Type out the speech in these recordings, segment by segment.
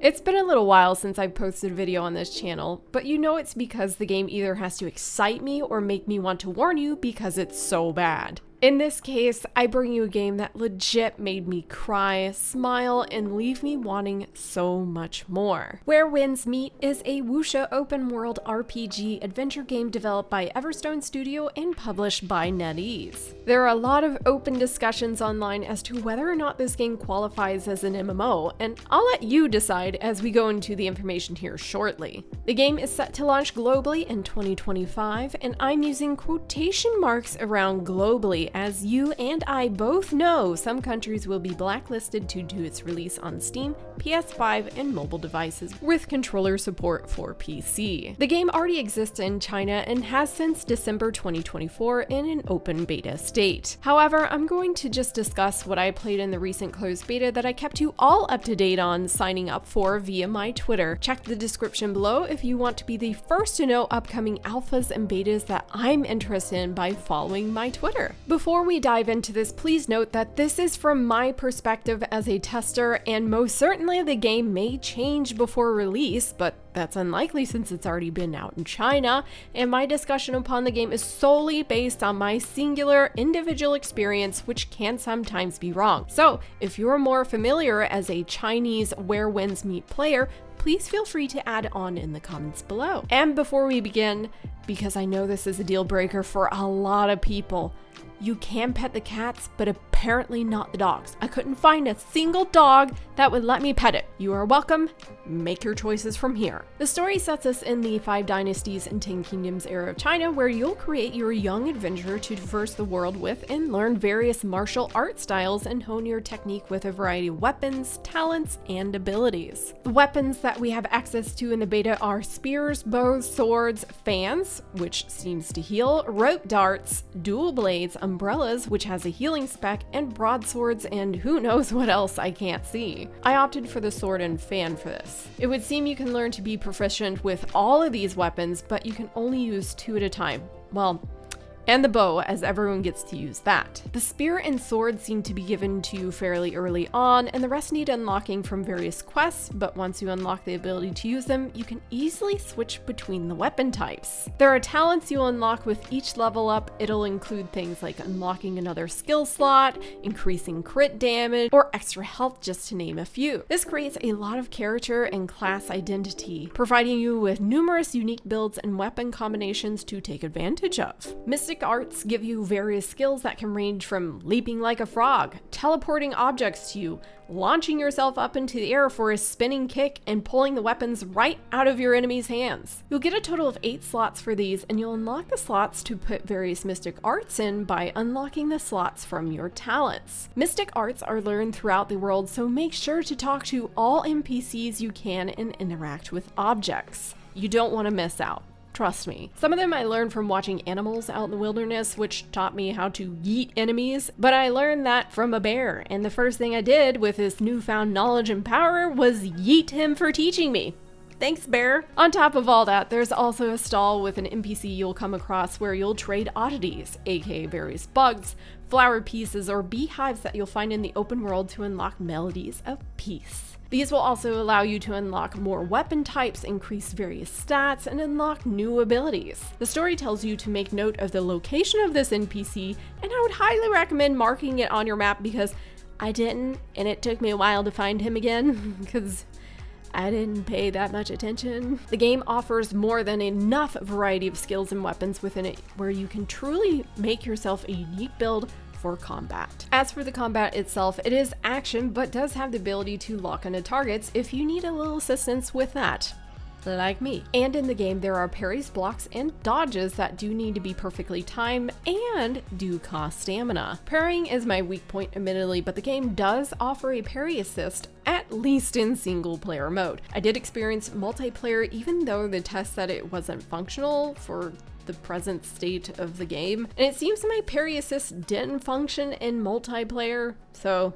It's been a little while since I've posted a video on this channel, but you know it's because the game either has to excite me or make me want to warn you because it's so bad. In this case, I bring you a game that legit made me cry, smile, and leave me wanting so much more. Where Winds Meet is a wuxia open-world RPG adventure game developed by Everstone Studio and published by NetEase. There are a lot of open discussions online as to whether or not this game qualifies as an MMO, and I'll let you decide as we go into the information here shortly. The game is set to launch globally in 2025, and I'm using quotation marks around globally as you and I both know some countries will be blacklisted due to its release on Steam, PS5, and mobile devices with controller support for PC. The game already exists in China and has since December 2024 in an open beta state. However, I'm going to just discuss what I played in the recent closed beta that I kept you all up to date on signing up for via my Twitter. Check the description below if you want to be the first to know upcoming alphas and betas that I'm interested in by following my Twitter. Before we dive into this, please note that this is from my perspective as a tester, and most certainly the game may change before release, but that's unlikely since it's already been out in China, and my discussion upon the game is solely based on my singular individual experience, which can sometimes be wrong. So if you're more familiar as a Chinese Where Winds Meet player, please feel free to add on in the comments below. And before we begin, because I know this is a deal breaker for a lot of people, you can pet the cats, but apparently not the dogs. I couldn't find a single dog that would let me pet it. You are welcome. Make your choices from here. The story sets us in the 5 Dynasties and 10 Kingdoms era of China, where you'll create your young adventurer to traverse the world with and learn various martial art styles and hone your technique with a variety of weapons, talents, and abilities. The weapons that we have access to in the beta are spears, bows, swords, fans, which seems to heal, rope darts, dual blades, umbrellas, which has a healing spec, and broadswords, and who knows what else I can't see. I opted for the sword and fan for this. It would seem you can learn to be proficient with all of these weapons, but you can only use 2 at a time. Well, and the bow, as everyone gets to use that. The spear and sword seem to be given to you fairly early on, and the rest need unlocking from various quests, but once you unlock the ability to use them, you can easily switch between the weapon types. There are talents you'll unlock with each level up. It'll include things like unlocking another skill slot, increasing crit damage, or extra health, just to name a few. This creates a lot of character and class identity, providing you with numerous unique builds and weapon combinations to take advantage of. Mystic arts give you various skills that can range from leaping like a frog, teleporting objects to you, launching yourself up into the air for a spinning kick, and pulling the weapons right out of your enemy's hands. You'll get a total of 8 slots for these, and you'll unlock the slots to put various mystic arts in by unlocking the slots from your talents. Mystic arts are learned throughout the world, so make sure to talk to all NPCs you can and interact with objects. You don't want to miss out. Trust me. Some of them I learned from watching animals out in the wilderness, which taught me how to yeet enemies, but I learned that from a bear, and the first thing I did with this newfound knowledge and power was yeet him for teaching me. Thanks, bear. On top of all that, there's also a stall with an NPC you'll come across where you'll trade oddities, aka various bugs, flower pieces, or beehives that you'll find in the open world to unlock melodies of peace. These will also allow you to unlock more weapon types, increase various stats, and unlock new abilities. The story tells you to make note of the location of this NPC, and I would highly recommend marking it on your map because I didn't, and it took me a while to find him again because I didn't pay that much attention. The game offers more than enough variety of skills and weapons within it where you can truly make yourself a unique build for combat. As for the combat itself, it is action, but does have the ability to lock onto targets if you need a little assistance with that, like me. And in the game, there are parries, blocks, and dodges that do need to be perfectly timed and do cost stamina. Parrying is my weak point, admittedly, but the game does offer a parry assist, at least in single player mode. I did experience multiplayer, even though the test said it wasn't functional for the present state of the game. And it seems my parry assist didn't function in multiplayer, so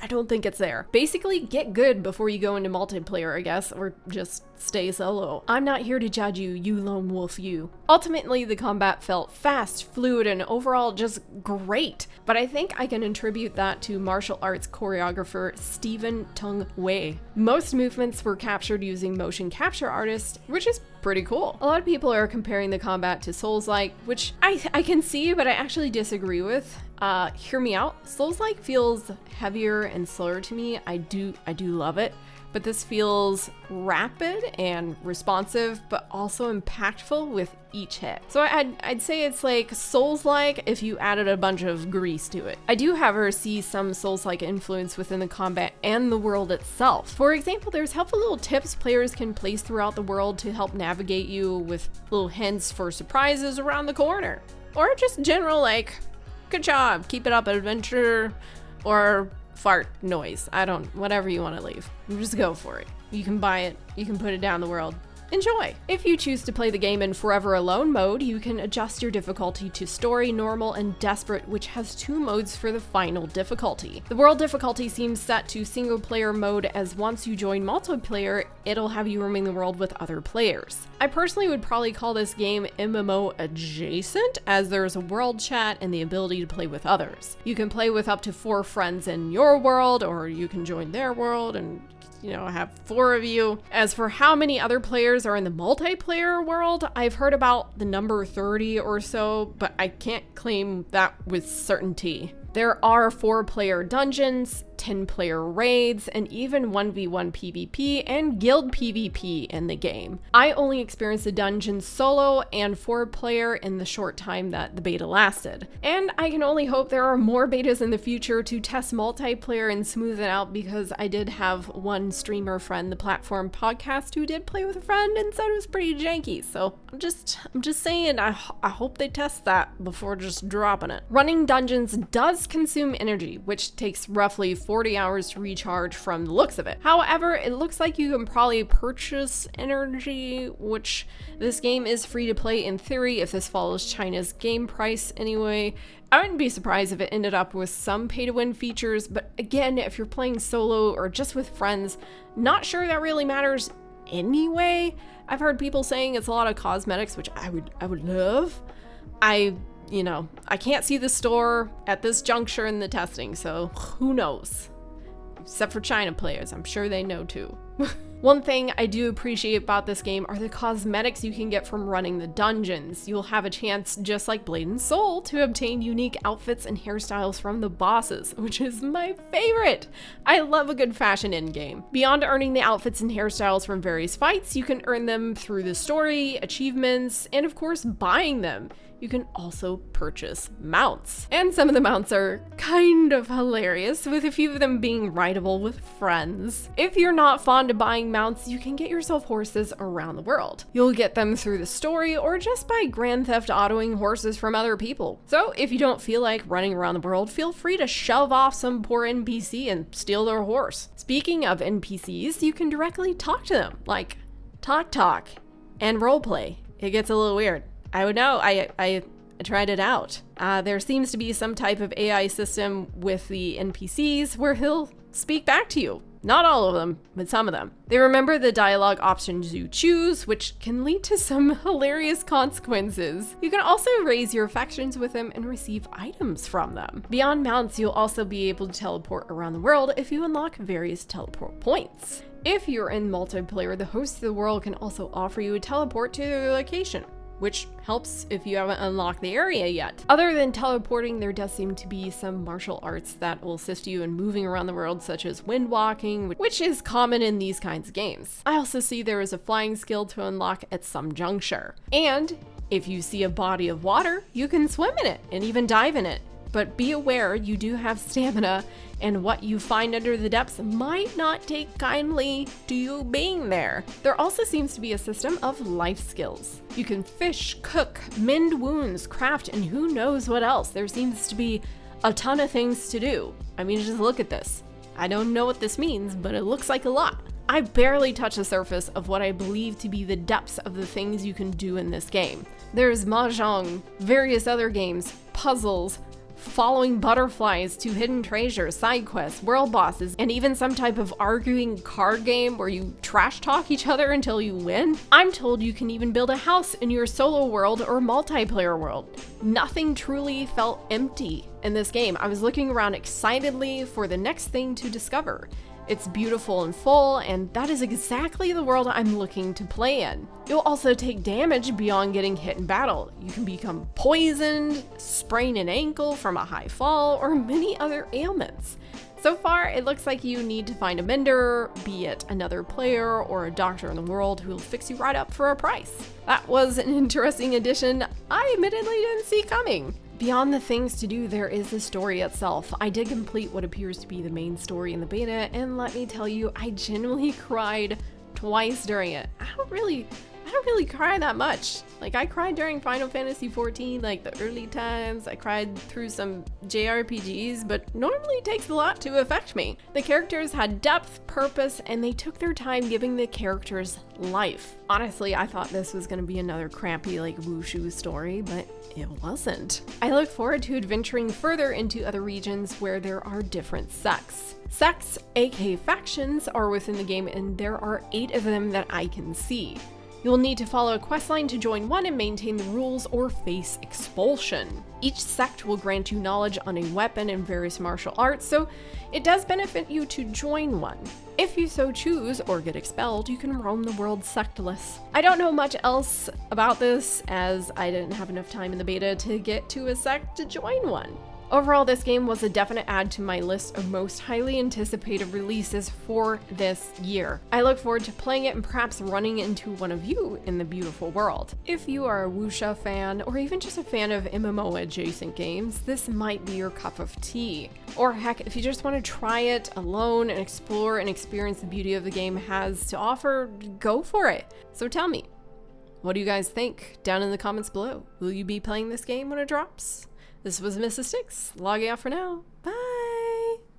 I don't think it's there. Basically, get good before you go into multiplayer, I guess, or just stay solo. I'm not here to judge you, you lone wolf you. Ultimately, the combat felt fast, fluid, and overall just great. But I think I can attribute that to martial arts choreographer Stephen Tung Wei. Most movements were captured using motion capture artists, which is pretty cool. A lot of people are comparing the combat to Souls-like, which I can see, but I actually disagree with. Hear me out. Souls-like feels heavier and slower to me. I do love it, but this feels rapid and responsive, but also impactful with each hit. So I'd say it's like Souls-like if you added a bunch of grease to it. I do, however, see some Souls-like influence within the combat and the world itself. For example, there's helpful little tips players can place throughout the world to help navigate you with little hints for surprises around the corner. Or just general like, good job, keep it up, adventure, or fart noise. Whatever you want to leave. Just go for it. You can buy it, you can put it down the world. Enjoy! If you choose to play the game in Forever Alone mode, you can adjust your difficulty to Story, Normal, and Desperate, which has 2 modes for the final difficulty. The world difficulty seems set to single player mode, as once you join multiplayer, it'll have you roaming the world with other players. I personally would probably call this game MMO adjacent, as there's a world chat and the ability to play with others. You can play with up to 4 friends in your world, or you can join their world and have 4 of you. As for how many other players are in the multiplayer world, I've heard about the number 30 or so, but I can't claim that with certainty. There are 4-player dungeons, 10-player raids, and even 1v1 PvP and guild PvP in the game. I only experienced the dungeon solo and 4-player in the short time that the beta lasted. And I can only hope there are more betas in the future to test multiplayer and smooth it out, because I did have one streamer friend, the Platform Podcast, who did play with a friend and said it was pretty janky. So I'm just saying, I hope they test that before just dropping it. Running dungeons does consume energy, which takes roughly 40 hours to recharge from the looks of it. However, it looks like you can probably purchase energy, which this game is free to play in theory if this follows China's game price anyway. I wouldn't be surprised if it ended up with some pay-to-win features, but again, if you're playing solo or just with friends, not sure that really matters anyway. I've heard people saying it's a lot of cosmetics, which I would love. I can't see the store at this juncture in the testing, so who knows? Except for China players, I'm sure they know too. One thing I do appreciate about this game are the cosmetics you can get from running the dungeons. You'll have a chance, just like Blade and Soul, to obtain unique outfits and hairstyles from the bosses, which is my favorite. I love a good fashion in-game. Beyond earning the outfits and hairstyles from various fights, you can earn them through the story, achievements, and of course buying them. You can also purchase mounts. And some of the mounts are kind of hilarious, with a few of them being rideable with friends. If you're not fond of buying mounts, you can get yourself horses around the world. You'll get them through the story or just by Grand Theft Autoing horses from other people. So if you don't feel like running around the world, feel free to shove off some poor NPC and steal their horse. Speaking of NPCs, you can directly talk to them, like talk and roleplay. It gets a little weird. I would know. I tried it out. There seems to be some type of AI system with the NPCs where he'll speak back to you. Not all of them, but some of them. They remember the dialogue options you choose, which can lead to some hilarious consequences. You can also raise your affections with them and receive items from them. Beyond mounts, you'll also be able to teleport around the world if you unlock various teleport points. If you're in multiplayer, the host of the world can also offer you a teleport to their location, which helps if you haven't unlocked the area yet. Other than teleporting, there does seem to be some martial arts that will assist you in moving around the world, such as wind walking, which is common in these kinds of games. I also see there is a flying skill to unlock at some juncture. And if you see a body of water, you can swim in it and even dive in it. But be aware, you do have stamina, and what you find under the depths might not take kindly to you being there. There also seems to be a system of life skills. You can fish, cook, mend wounds, craft, and who knows what else. There seems to be a ton of things to do. I mean, just look at this. I don't know what this means, but it looks like a lot. I barely touched the surface of what I believe to be the depths of the things you can do in this game. There's mahjong, various other games, puzzles, following butterflies to hidden treasures, side quests, world bosses, and even some type of arguing card game where you trash talk each other until you win. I'm told you can even build a house in your solo world or multiplayer world. Nothing truly felt empty in this game. I was looking around excitedly for the next thing to discover. It's beautiful and full, and that is exactly the world I'm looking to play in. You'll also take damage beyond getting hit in battle. You can become poisoned, sprain an ankle from a high fall, or many other ailments. So far, it looks like you need to find a mender, be it another player or a doctor in the world who will fix you right up for a price. That was an interesting addition I admittedly didn't see coming. Beyond the things to do, there is the story itself. I did complete what appears to be the main story in the beta, and let me tell you, I genuinely cried twice during it. I don't really cry that much. Like, I cried during Final Fantasy XIV, like the early times. I cried through some JRPGs, but normally it takes a lot to affect me. The characters had depth, purpose, and they took their time giving the characters life. Honestly, I thought this was gonna be another crappy, like, wushu story, but it wasn't. I look forward to adventuring further into other regions where there are different sects. Sects, aka factions, are within the game, and there are 8 of them that I can see. You'll need to follow a questline to join one and maintain the rules or face expulsion. Each sect will grant you knowledge on a weapon and various martial arts, so it does benefit you to join one. If you so choose or get expelled, you can roam the world sectless. I don't know much else about this, as I didn't have enough time in the beta to get to a sect to join one. Overall, this game was a definite add to my list of most highly anticipated releases for this year. I look forward to playing it and perhaps running into one of you in the beautiful world. If you are a wuxia fan, or even just a fan of MMO adjacent games, this might be your cup of tea. Or heck, if you just want to try it alone and explore and experience the beauty of the game has to offer, go for it. So tell me, what do you guys think down in the comments below? Will you be playing this game when it drops? This was MRSSSTIX, logging out for now. Bye!